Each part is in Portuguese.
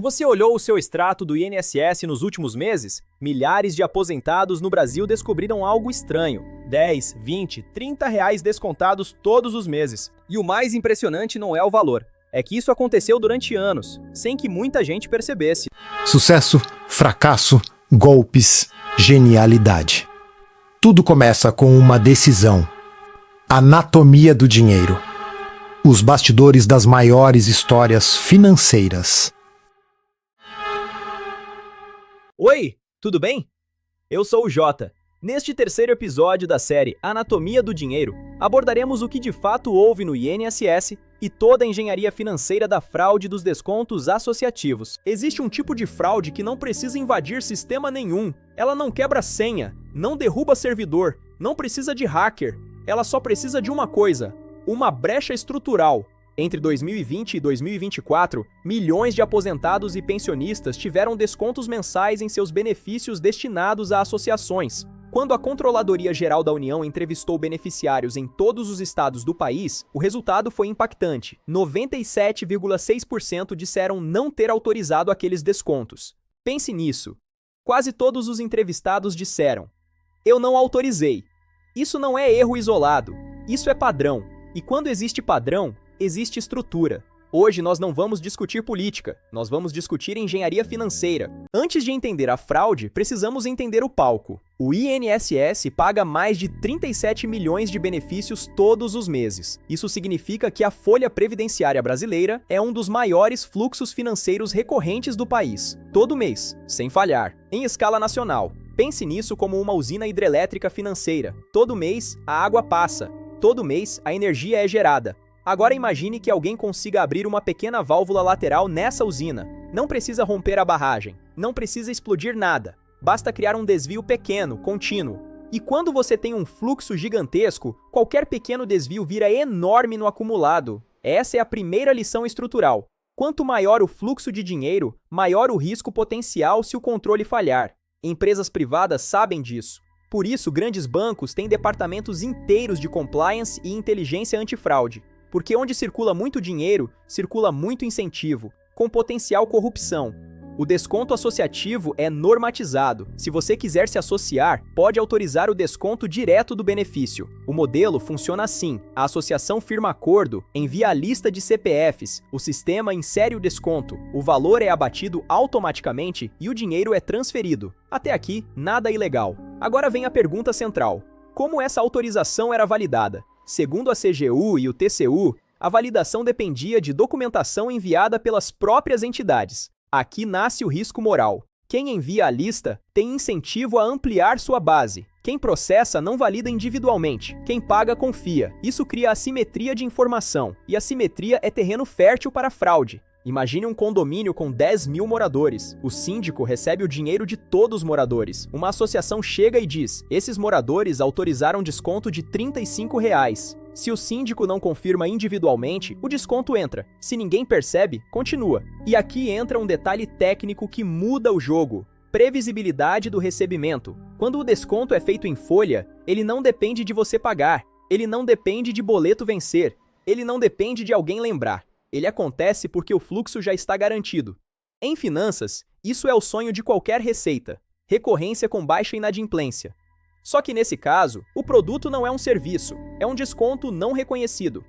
Você olhou o seu extrato do INSS nos últimos meses? Milhares de aposentados no Brasil descobriram algo estranho. 10, 20, 30 reais descontados todos os meses. E o mais impressionante não é o valor. É que isso aconteceu durante anos, sem que muita gente percebesse. Sucesso, fracasso, golpes, genialidade. Tudo começa com uma decisão. Anatomia do dinheiro. Os bastidores das maiores histórias financeiras. Oi, tudo bem? Eu sou o Jota. Neste terceiro episódio da série Anatomia do Dinheiro, abordaremos o que de fato houve no INSS e toda a engenharia financeira da fraude dos descontos associativos. Existe um tipo de fraude que não precisa invadir sistema nenhum. Ela não quebra senha, não derruba servidor, não precisa de hacker. Ela só precisa de uma coisa: uma brecha estrutural. Entre 2020 e 2024, milhões de aposentados e pensionistas tiveram descontos mensais em seus benefícios destinados a associações. Quando a Controladoria Geral da União entrevistou beneficiários em todos os estados do país, o resultado foi impactante. 97,6% disseram não ter autorizado aqueles descontos. Pense nisso. Quase todos os entrevistados disseram: "Eu não autorizei". Isso não é erro isolado, isso é padrão. E quando existe padrão, existe estrutura. Hoje nós não vamos discutir política, nós vamos discutir engenharia financeira. Antes de entender a fraude, precisamos entender o palco. O INSS paga mais de 37 milhões de benefícios todos os meses. Isso significa que a folha previdenciária brasileira é um dos maiores fluxos financeiros recorrentes do país, todo mês, sem falhar, em escala nacional. Pense nisso como uma usina hidrelétrica financeira. Todo mês, a água passa. Todo mês, a energia é gerada. Agora imagine que alguém consiga abrir uma pequena válvula lateral nessa usina. Não precisa romper a barragem, não precisa explodir nada. Basta criar um desvio pequeno, contínuo. E quando você tem um fluxo gigantesco, qualquer pequeno desvio vira enorme no acumulado. Essa é a primeira lição estrutural. Quanto maior o fluxo de dinheiro, maior o risco potencial se o controle falhar. Empresas privadas sabem disso. Por isso, grandes bancos têm departamentos inteiros de compliance e inteligência antifraude. Porque onde circula muito dinheiro, circula muito incentivo, com potencial corrupção. O desconto associativo é normatizado. Se você quiser se associar, pode autorizar o desconto direto do benefício. O modelo funciona assim: a associação firma acordo, envia a lista de CPFs, o sistema insere o desconto, o valor é abatido automaticamente e o dinheiro é transferido. Até aqui, nada ilegal. Agora vem a pergunta central: como essa autorização era validada? Segundo a CGU e o TCU, a validação dependia de documentação enviada pelas próprias entidades. Aqui nasce o risco moral. Quem envia a lista tem incentivo a ampliar sua base. Quem processa não valida individualmente. Quem paga confia. Isso cria assimetria de informação. E assimetria é terreno fértil para fraude. Imagine um condomínio com 10 mil moradores. O síndico recebe o dinheiro de todos os moradores. Uma associação chega e diz: esses moradores autorizaram desconto de R$ 35 reais. Se o síndico não confirma individualmente, o desconto entra. Se ninguém percebe, continua. E aqui entra um detalhe técnico que muda o jogo: previsibilidade do recebimento. Quando o desconto é feito em folha, ele não depende de você pagar. Ele não depende de boleto vencer. Ele não depende de alguém lembrar. Ele acontece porque o fluxo já está garantido. Em finanças, isso é o sonho de qualquer receita: recorrência com baixa inadimplência. Só que nesse caso, o produto não é um serviço, é um desconto não reconhecido.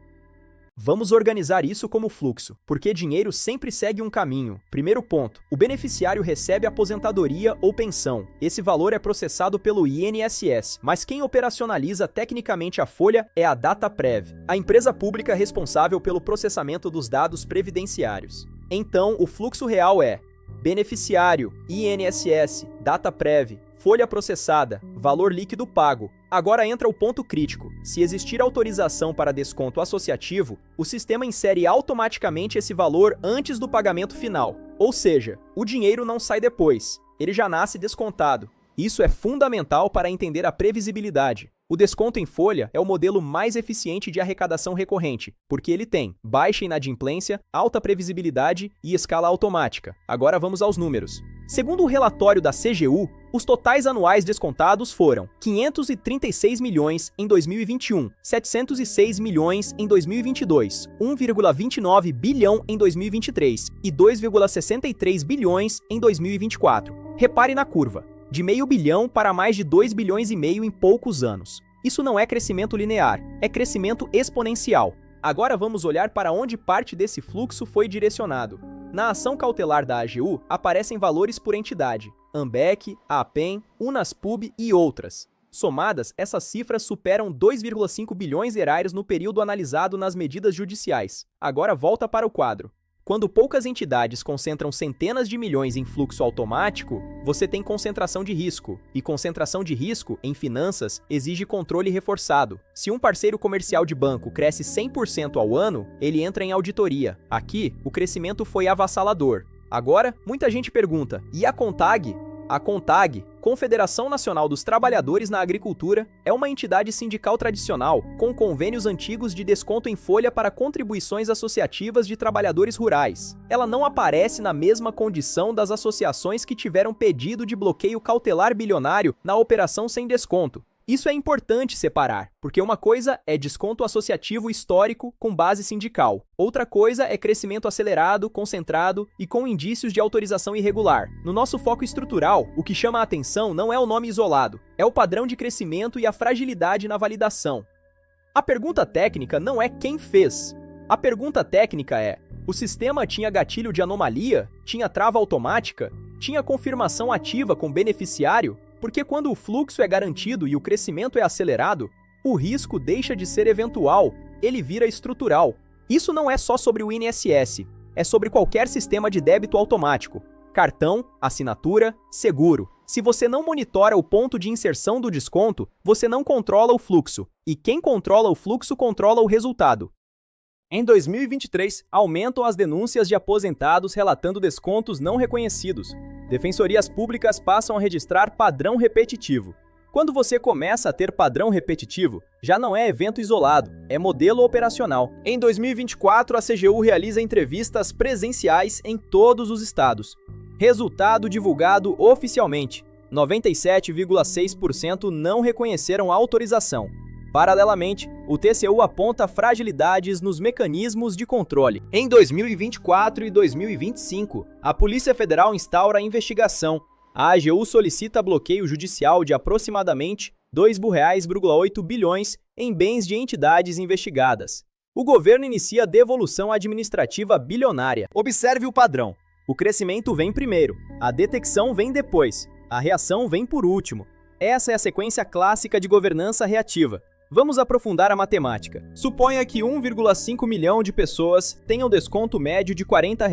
Vamos organizar isso como fluxo, porque dinheiro sempre segue um caminho. Primeiro ponto: o beneficiário recebe aposentadoria ou pensão. Esse valor é processado pelo INSS, mas quem operacionaliza tecnicamente a folha é a Dataprev, a empresa pública responsável pelo processamento dos dados previdenciários. Então, o fluxo real é: beneficiário, INSS, Dataprev, folha processada, valor líquido pago. Agora entra o ponto crítico: se existir autorização para desconto associativo, o sistema insere automaticamente esse valor antes do pagamento final. Ou seja, o dinheiro não sai depois, ele já nasce descontado. Isso é fundamental para entender a previsibilidade. O desconto em folha é o modelo mais eficiente de arrecadação recorrente, porque ele tem baixa inadimplência, alta previsibilidade e escala automática. Agora vamos aos números. Segundo o relatório da CGU, Os totais anuais descontados foram 536 milhões em 2021, 706 milhões em 2022, 1,29 bilhão em 2023 e 2,63 bilhões em 2024. Repare na curva, de meio bilhão para mais de 2 bilhões e meio em poucos anos. Isso não é crescimento linear, é crescimento exponencial. Agora vamos olhar para onde parte desse fluxo foi direcionado. Na ação cautelar da AGU, aparecem valores por entidade, Ambec, APEM, Unaspub e outras. Somadas, essas cifras superam 2,5 bilhões reais no período analisado nas medidas judiciais. Agora volta para o quadro. Quando poucas entidades concentram centenas de milhões em fluxo automático, você tem concentração de risco. E concentração de risco, em finanças, exige controle reforçado. Se um parceiro comercial de banco cresce 100% ao ano, ele entra em auditoria. Aqui, o crescimento foi avassalador. Agora, muita gente pergunta, e a CONTAG? A CONTAG, Confederação Nacional dos Trabalhadores na Agricultura, é uma entidade sindical tradicional, com convênios antigos de desconto em folha para contribuições associativas de trabalhadores rurais. Ela não aparece na mesma condição das associações que tiveram pedido de bloqueio cautelar bilionário na operação sem desconto. Isso é importante separar, porque uma coisa é desconto associativo histórico com base sindical. Outra coisa é crescimento acelerado, concentrado e com indícios de autorização irregular. No nosso foco estrutural, o que chama a atenção não é o nome isolado, é o padrão de crescimento e a fragilidade na validação. A pergunta técnica não é quem fez. A pergunta técnica é: o sistema tinha gatilho de anomalia? Tinha trava automática? Tinha confirmação ativa com beneficiário? Porque quando o fluxo é garantido e o crescimento é acelerado, o risco deixa de ser eventual, ele vira estrutural. Isso não é só sobre o INSS, é sobre qualquer sistema de débito automático. Cartão, assinatura, seguro. Se você não monitora o ponto de inserção do desconto, você não controla o fluxo. E quem controla o fluxo controla o resultado. Em 2023, aumentam as denúncias de aposentados relatando descontos não reconhecidos. Defensorias públicas passam a registrar padrão repetitivo. Quando você começa a ter padrão repetitivo, já não é evento isolado, é modelo operacional. Em 2024, a CGU realiza entrevistas presenciais em todos os estados. Resultado divulgado oficialmente: 97,6% não reconheceram a autorização. Paralelamente, o TCU aponta fragilidades nos mecanismos de controle. Em 2024 e 2025, a Polícia Federal instaura a investigação. A AGU solicita bloqueio judicial de aproximadamente R$ 2,8 bilhões em bens de entidades investigadas. O governo inicia devolução administrativa bilionária. Observe o padrão. O crescimento vem primeiro, a detecção vem depois, a reação vem por último. Essa é a sequência clássica de governança reativa. Vamos aprofundar a matemática. Suponha que 1,5 milhão de pessoas tenham desconto médio de R$ 40.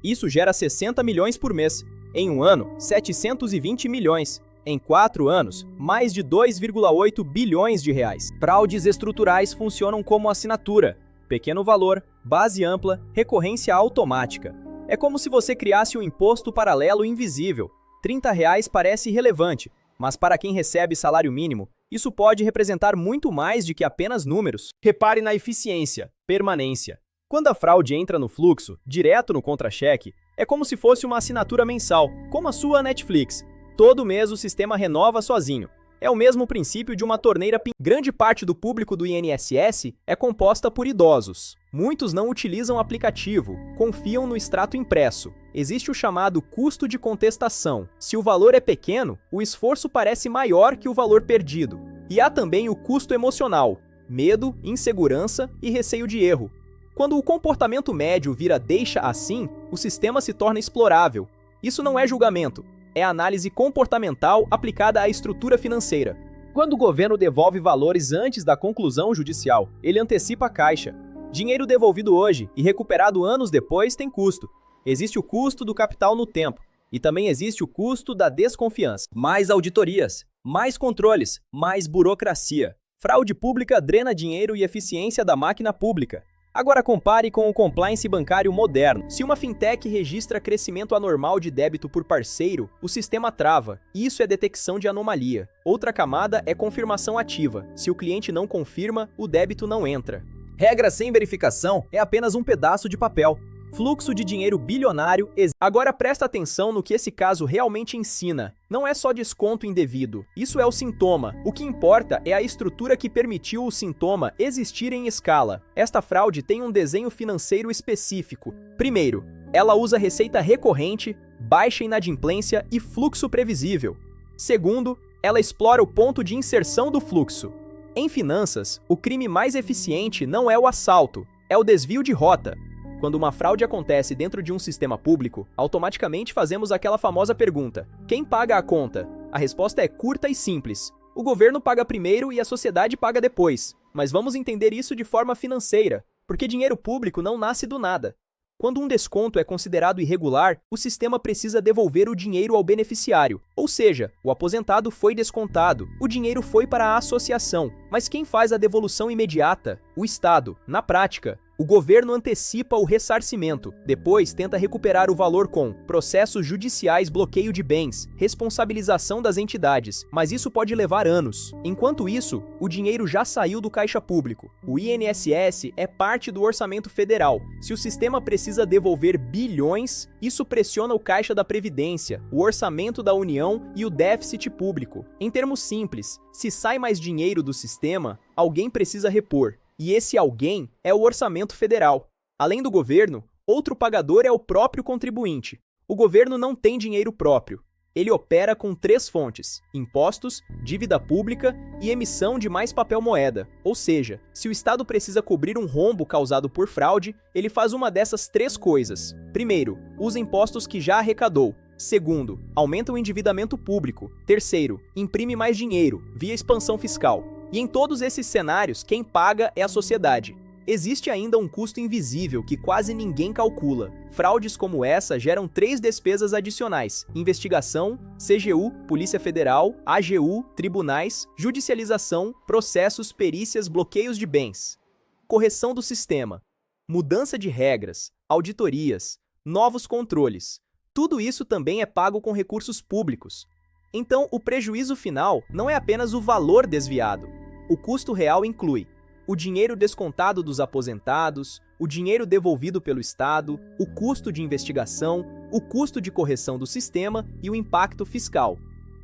Isso gera 60 milhões por mês. Em um ano, 720 milhões. Em 4 anos, mais de 2,8 bilhões de reais. Fraudes estruturais funcionam como assinatura. Pequeno valor, base ampla, recorrência automática. É como se você criasse um imposto paralelo invisível. R$ 30 parece irrelevante, mas para quem recebe salário mínimo, isso pode representar muito mais de que apenas números. Repare na eficiência, permanência. Quando a fraude entra no fluxo, direto no contra-cheque, é como se fosse uma assinatura mensal, como a sua Netflix. Todo mês o sistema renova sozinho. É o mesmo princípio de uma torneira. Grande parte do público do INSS é composta por idosos. Muitos não utilizam aplicativo, confiam no extrato impresso. Existe o chamado custo de contestação. Se o valor é pequeno, o esforço parece maior que o valor perdido. E há também o custo emocional, medo, insegurança e receio de erro. Quando o comportamento médio vira deixa assim, o sistema se torna explorável. Isso não é julgamento, é análise comportamental aplicada à estrutura financeira. Quando o governo devolve valores antes da conclusão judicial, ele antecipa a caixa. Dinheiro devolvido hoje e recuperado anos depois tem custo. Existe o custo do capital no tempo, e também existe o custo da desconfiança. Mais auditorias, mais controles, mais burocracia. Fraude pública drena dinheiro e eficiência da máquina pública. Agora compare com o compliance bancário moderno. Se uma fintech registra crescimento anormal de débito por parceiro, o sistema trava. Isso é detecção de anomalia. Outra camada é confirmação ativa. Se o cliente não confirma, o débito não entra. Regra sem verificação é apenas um pedaço de papel. Fluxo de dinheiro bilionário. Agora presta atenção no que esse caso realmente ensina. Não é só desconto indevido. Isso é o sintoma. O que importa é a estrutura que permitiu o sintoma existir em escala. Esta fraude tem um desenho financeiro específico. Primeiro, ela usa receita recorrente, baixa inadimplência e fluxo previsível. Segundo, ela explora o ponto de inserção do fluxo. Em finanças, o crime mais eficiente não é o assalto, é o desvio de rota. Quando uma fraude acontece dentro de um sistema público, automaticamente fazemos aquela famosa pergunta: quem paga a conta? A resposta é curta e simples. O governo paga primeiro e a sociedade paga depois. Mas vamos entender isso de forma financeira, porque dinheiro público não nasce do nada. Quando um desconto é considerado irregular, o sistema precisa devolver o dinheiro ao beneficiário. Ou seja, o aposentado foi descontado, o dinheiro foi para a associação. Mas quem faz a devolução imediata? O Estado. Na prática, o governo antecipa o ressarcimento, depois tenta recuperar o valor com processos judiciais, bloqueio de bens, responsabilização das entidades, mas isso pode levar anos. Enquanto isso, o dinheiro já saiu do caixa público. O INSS é parte do orçamento federal. Se o sistema precisa devolver bilhões, isso pressiona o caixa da Previdência, o orçamento da União e o déficit público. Em termos simples, se sai mais dinheiro do sistema, alguém precisa repor. E esse alguém é o orçamento federal. Além do governo, outro pagador é o próprio contribuinte. O governo não tem dinheiro próprio. Ele opera com 3 fontes: impostos, dívida pública e emissão de mais papel moeda. Ou seja, se o Estado precisa cobrir um rombo causado por fraude, ele faz uma dessas 3 coisas. Primeiro, usa impostos que já arrecadou. Segundo, aumenta o endividamento público. Terceiro, imprime mais dinheiro, via expansão fiscal. E em todos esses cenários, quem paga é a sociedade. Existe ainda um custo invisível que quase ninguém calcula. Fraudes como essa geram 3 despesas adicionais: investigação, CGU, Polícia Federal, AGU, tribunais, judicialização, processos, perícias, bloqueios de bens. Correção do sistema, mudança de regras, auditorias, novos controles. Tudo isso também é pago com recursos públicos. Então, o prejuízo final não é apenas o valor desviado. O custo real inclui o dinheiro descontado dos aposentados, o dinheiro devolvido pelo Estado, o custo de investigação, o custo de correção do sistema e o impacto fiscal.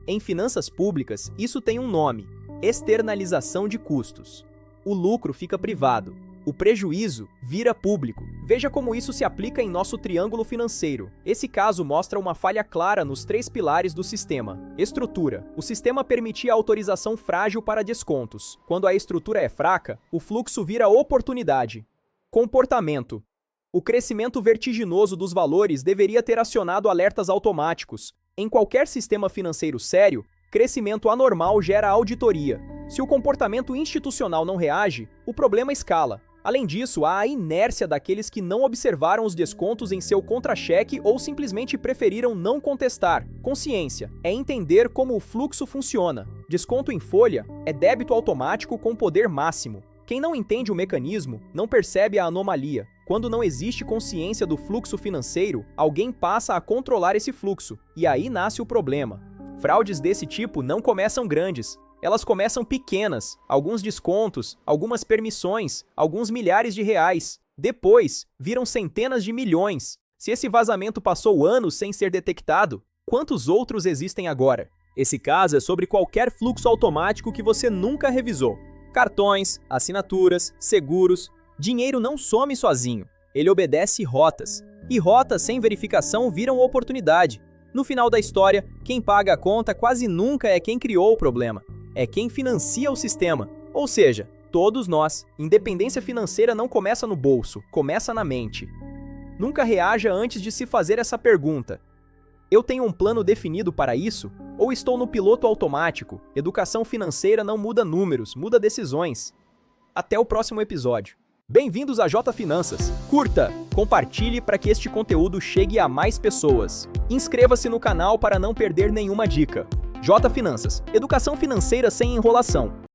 Em finanças públicas, isso tem um nome: externalização de custos. O lucro fica privado, o prejuízo vira público. Veja como isso se aplica em nosso triângulo financeiro. Esse caso mostra uma falha clara nos 3 pilares do sistema. Estrutura. O sistema permitia autorização frágil para descontos. Quando a estrutura é fraca, o fluxo vira oportunidade. Comportamento. O crescimento vertiginoso dos valores deveria ter acionado alertas automáticos. Em qualquer sistema financeiro sério, crescimento anormal gera auditoria. Se o comportamento institucional não reage, o problema escala. Além disso, há a inércia daqueles que não observaram os descontos em seu contra-cheque ou simplesmente preferiram não contestar. Consciência é entender como o fluxo funciona. Desconto em folha é débito automático com poder máximo. Quem não entende o mecanismo não percebe a anomalia. Quando não existe consciência do fluxo financeiro, alguém passa a controlar esse fluxo, e aí nasce o problema. Fraudes desse tipo não começam grandes. Elas começam pequenas, alguns descontos, algumas permissões, alguns milhares de reais. Depois, viram centenas de milhões. Se esse vazamento passou anos sem ser detectado, quantos outros existem agora? Esse caso é sobre qualquer fluxo automático que você nunca revisou. Cartões, assinaturas, seguros. Dinheiro não some sozinho. Ele obedece rotas. E rotas sem verificação viram oportunidade. No final da história, quem paga a conta quase nunca é quem criou o problema. É quem financia o sistema. Ou seja, todos nós. Independência financeira não começa no bolso, começa na mente. Nunca reaja antes de se fazer essa pergunta: eu tenho um plano definido para isso? Ou estou no piloto automático? Educação financeira não muda números, muda decisões. Até o próximo episódio. Bem-vindos a J Finanças. Curta, compartilhe para que este conteúdo chegue a mais pessoas. Inscreva-se no canal para não perder nenhuma dica. J Finanças, educação financeira sem enrolação.